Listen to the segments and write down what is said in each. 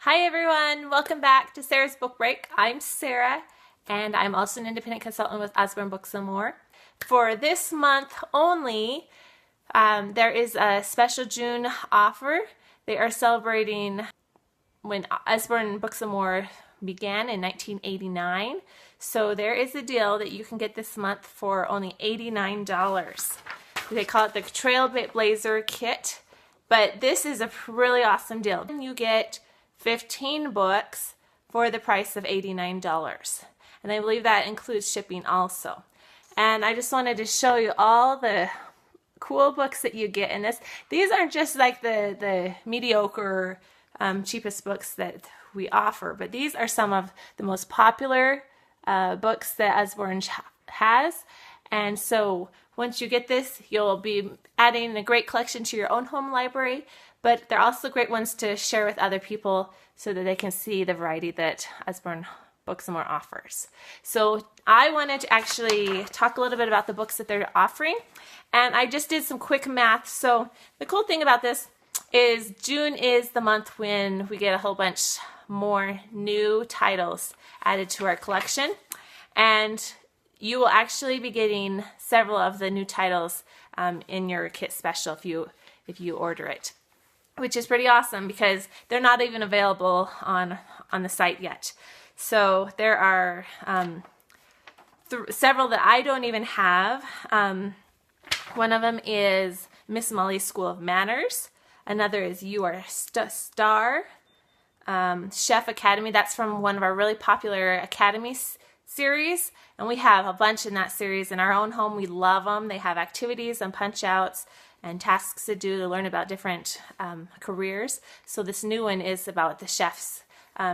Hi everyone, welcome back to Sarah's Book Break. I'm Sarah and I'm also an independent consultant with Usborne Books More. For this month only, there is a special June offer. They are celebrating when Usborne Books More began in 1989. So there is a deal that you can get this month for only $89. They call it the Trailblazer Kit, but this is a really awesome deal. You get 15 books for the price of $89. And I believe that includes shipping also. And I just wanted to show you all the cool books that you get in this. These aren't just like the mediocre, cheapest books that we offer, but these are some of the most popular books that Usborne has. And so once you get this, you'll be adding a great collection to your own home library, but they're also great ones to share with other people so that they can see the variety that Usborne Books More offers. So I wanted to actually talk a little bit about the books that they're offering, and I just did some quick math. So the cool thing about this is June is the month when we get a whole bunch more new titles added to our collection, and you will actually be getting several of the new titles in your kit special if you order it, which is pretty awesome because they're not even available on the site yet. So there are several that I don't even have. One of them is Miss Molly's School of Manners. Another is You Are Star. Chef Academy. That's from one of our really popular Academy series, and we have a bunch in that series in our own home. We love them. They have activities and punch outs and tasks to do to learn about different careers. So this new one is about the chefs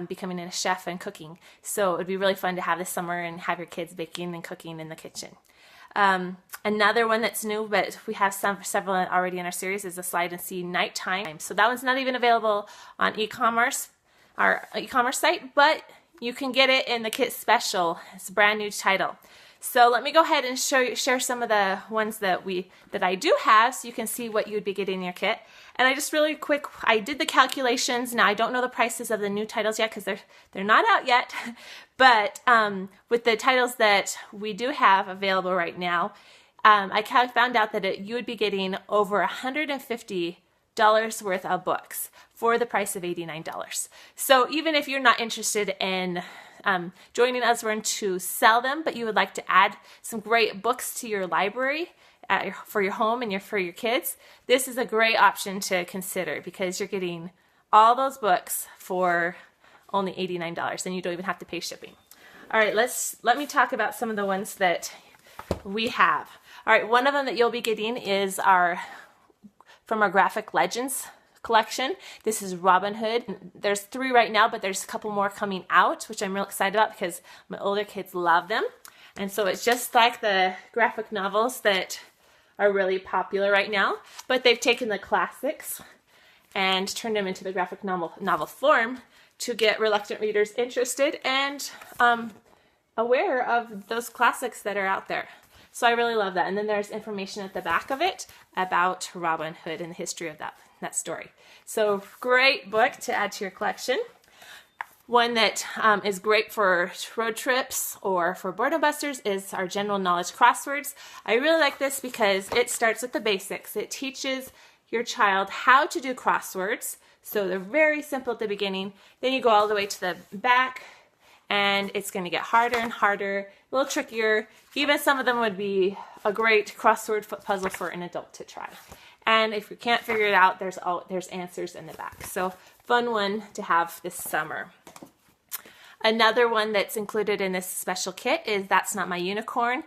becoming a chef and cooking. So it would be really fun to have this summer and have your kids baking and cooking in the kitchen. Another one that's new, but we have several already in our series, is the Slide and See Nighttime. So that one's not even available on our e-commerce site, but you can get it in the kit special. It's a brand new title. So let me go ahead and share some of the ones that I do have, so you can see what you'd be getting in your kit. And I just really quick, I did the calculations. Now I don't know the prices of the new titles yet because they're not out yet. But with the titles that we do have available right now, I found out that you would be getting over $150 worth of books for the price of $89. So even if you're not interested in joining Usborne to sell them, but you would like to add some great books to your library for your home and for your kids, this is a great option to consider because you're getting all those books for only $89 and you don't even have to pay shipping. All right, let me talk about some of the ones that we have. All right, one of them that you'll be getting is from our Graphic Legends collection. This is Robin Hood. There's 3 right now, but there's a couple more coming out, which I'm real excited about because my older kids love them. And so it's just like the graphic novels that are really popular right now, but they've taken the classics and turned them into the graphic novel form to get reluctant readers interested and aware of those classics that are out there. So I really love that. And then there's information at the back of it about Robin Hood and the history of that story. So great book to add to your collection. One that is great for road trips or for boredom busters is our general knowledge crosswords. I really like this because it starts with the basics. It teaches your child how to do crosswords. So they're very simple at the beginning. Then you go all the way to the back, and it's going to get harder and harder, a little trickier. Even some of them would be a great crossword puzzle for an adult to try. And if you can't figure it out, there's answers in the back. So fun one to have this summer. Another one that's included in this special kit is That's Not My Unicorn.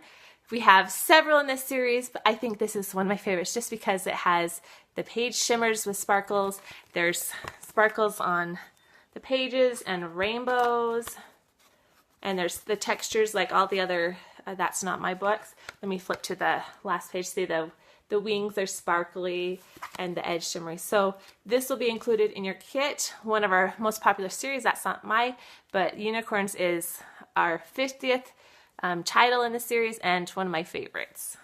We have several in this series, but I think this is one of my favorites just because it has the page shimmers with sparkles. There's sparkles on the pages and rainbows. And there's the textures like all the other That's Not My books. Let me flip to the last page. See the wings are sparkly and the edge shimmery. So this will be included in your kit. One of our most popular series, That's Not My, but Unicorns is our 50th title in the series and one of my favorites.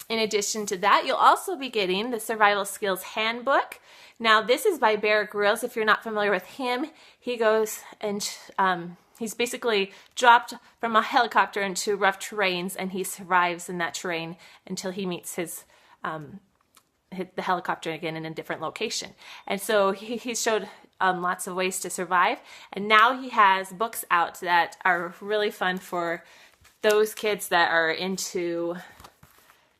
In addition to that, you'll also be getting the Survival Skills Handbook. Now, this is by Bear Grylls. If you're not familiar with him, he goes and he's basically dropped from a helicopter into rough terrains, and he survives in that terrain until he meets the helicopter again in a different location. And so he showed lots of ways to survive. And now he has books out that are really fun for those kids that are into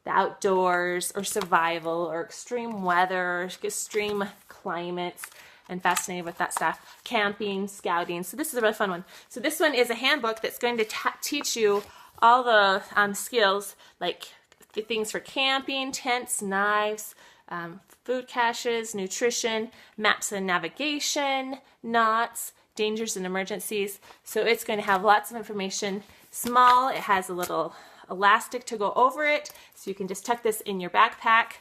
the outdoors or survival or extreme weather, or extreme climates, and fascinated with that stuff. Camping, scouting. So this is a really fun one. So this one is a handbook that's going to teach you all the skills, like things for camping, tents, knives, food caches, nutrition, maps and navigation, knots, dangers and emergencies. So it's going to have lots of information. Small, it has a little elastic to go over it, so you can just tuck this in your backpack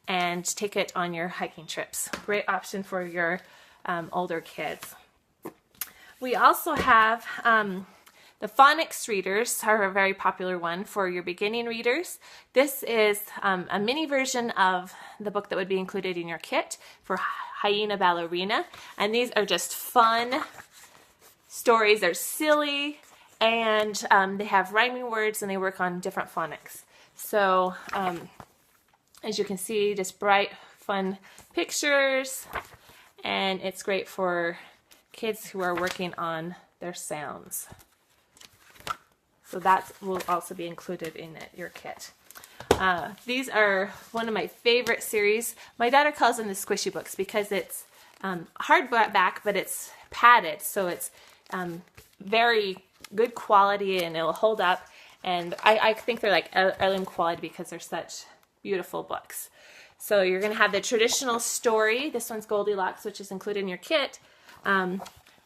and take it on your hiking trips. Great option for your older kids. We also have the phonics readers are a very popular one for your beginning readers. This is a mini version of the book that would be included in your kit for Hyena Ballerina, and these are just fun stories. They're silly, and they have rhyming words, and they work on different phonics. So as you can see, just bright, fun pictures, and it's great for kids who are working on their sounds. So that will also be included in your kit. These are one of my favorite series. My daughter calls them the squishy books because it's hardback, but it's padded, so it's very good quality and it'll hold up. And I think they're like heirloom quality because they're such beautiful books. So you're going to have the traditional story. This one's Goldilocks, which is included in your kit,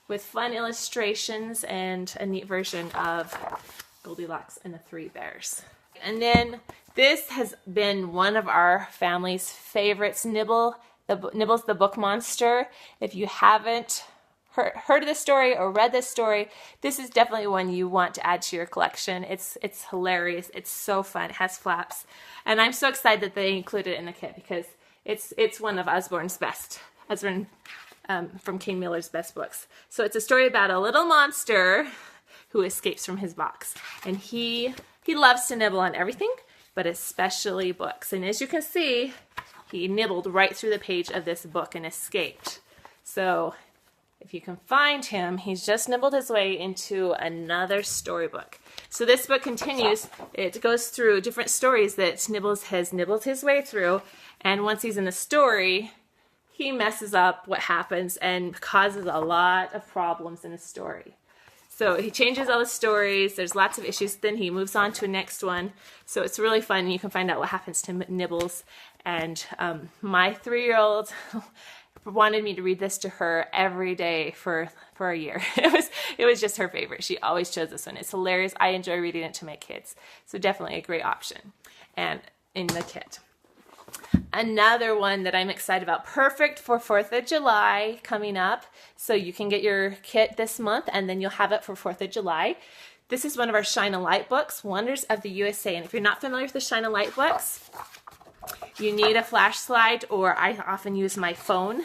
with fun illustrations and a neat version of Goldilocks and the Three Bears. And then this has been one of our family's favorites, Nibbles the Book Monster. If you haven't heard of this story or read this story, this is definitely one you want to add to your collection. It's hilarious. It's so fun. It has flaps. And I'm so excited that they included it in the kit because it's one of Usborne's best. Usborne from King Miller's best books. So it's a story about a little monster who escapes from his box. And he loves to nibble on everything, but especially books. And as you can see, he nibbled right through the page of this book and escaped. So if you can find him, he's just nibbled his way into another storybook. So this book continues. It goes through different stories that Nibbles has nibbled his way through. And once he's in the story, he messes up what happens and causes a lot of problems in the story. So he changes all the stories. There's lots of issues. Then he moves on to a next one. So it's really fun. You can find out what happens to Nibbles. And my 3-year-old wanted me to read this to her every day for a year. It was just her favorite. She always chose this one. It's hilarious. I enjoy reading it to my kids. So definitely a great option and in the kit. Another one that I'm excited about, perfect for 4th of July coming up. So you can get your kit this month and then you'll have it for 4th of July. This is one of our Shine a Light books, Wonders of the USA. And if you're not familiar with the Shine a Light books, you need a flashlight, or I often use my phone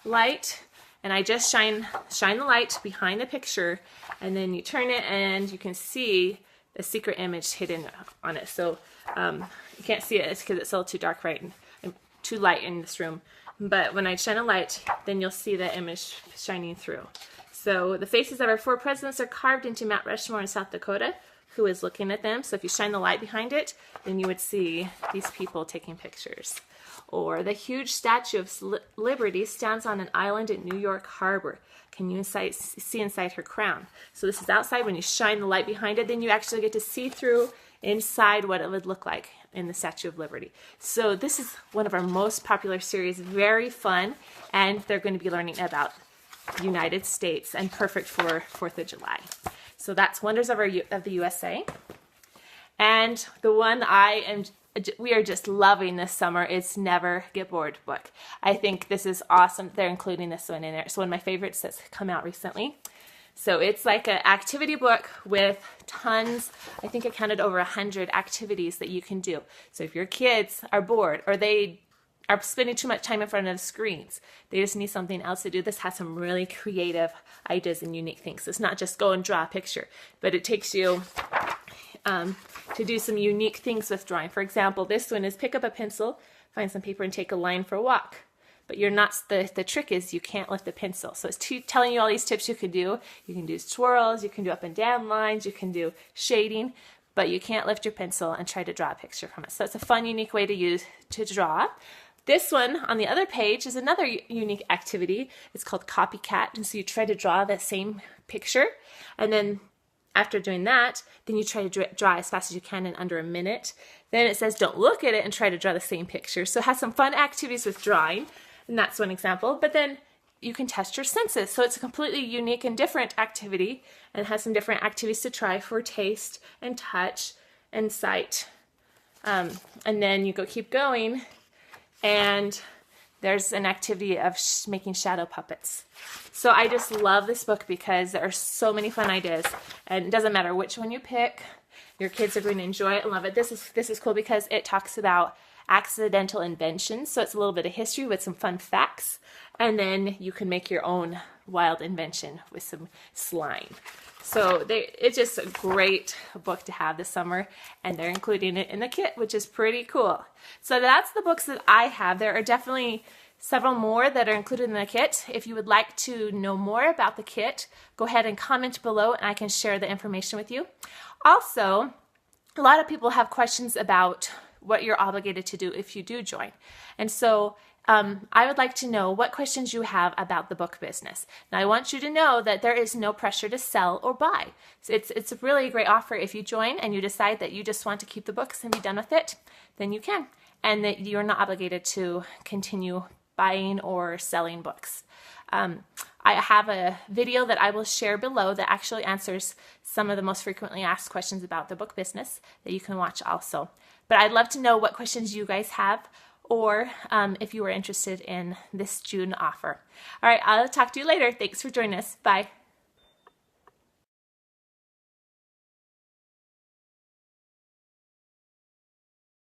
light, and I just shine the light behind the picture, and then you turn it and you can see the secret image hidden on it. So you can't see it because it's a little too dark, right, and too light in this room. But when I shine a light, then you'll see the image shining through. So the faces of our 4 presidents are carved into Mount Rushmore in South Dakota. Who is looking at them? So if you shine the light behind it, then you would see these people taking pictures. Or the huge Statue of Liberty stands on an island in New York Harbor. Can you see inside her crown? So this is outside. When you shine the light behind it, then you actually get to see through inside what it would look like in the Statue of Liberty. So this is one of our most popular series. Very fun, and they're going to be learning about the United States and perfect for 4th of July. So that's Wonders of the USA. And the one we are just loving this summer is Never Get Bored book. I think this is awesome. They're including this one in there. It's one of my favorites that's come out recently. So it's like an activity book with tons, I think I counted over 100 activities that you can do. So if your kids are bored or they are spending too much time in front of the screens, they just need something else to do, this has some really creative ideas and unique things. It's not just go and draw a picture, but it takes you to do some unique things with drawing. For example, this one is pick up a pencil, find some paper, and take a line for a walk. But you're not, the trick is you can't lift the pencil. So it's telling you all these tips you can do. You can do swirls, you can do up and down lines, you can do shading, but you can't lift your pencil and try to draw a picture from it. So it's a fun, unique way to draw. This one on the other page is another unique activity. It's called Copycat. And so you try to draw that same picture, and then after doing that, then you try to draw as fast as you can in under a minute. Then it says don't look at it and try to draw the same picture. So it has some fun activities with drawing, and that's one example. But then you can test your senses. So it's a completely unique and different activity, and has some different activities to try for taste and touch and sight. And then you keep going, and there's an activity of making shadow puppets. So I just love this book because there are so many fun ideas, and it doesn't matter which one you pick, your kids are going to enjoy it and love it. This is cool because it talks about accidental inventions. So it's a little bit of history with some fun facts, and then you can make your own wild invention with some slime. So it's just a great book to have this summer, and they're including it in the kit, which is pretty cool. So that's the books that I have. There are definitely several more that are included in the kit. If you would like to know more about the kit, go ahead and comment below and I can share the information with you. Also, a lot of people have questions about what you're obligated to do if you do join. And so I would like to know what questions you have about the book business. Now, I want you to know that there is no pressure to sell or buy. So it's a really great offer. If you join and you decide that you just want to keep the books and be done with it, then you can. And that you're not obligated to continue buying or selling books. I have a video that I will share below that actually answers some of the most frequently asked questions about the book business that you can watch also. But I'd love to know what questions you guys have, or if you were interested in this June offer. All right, I'll talk to you later. Thanks for joining us. Bye.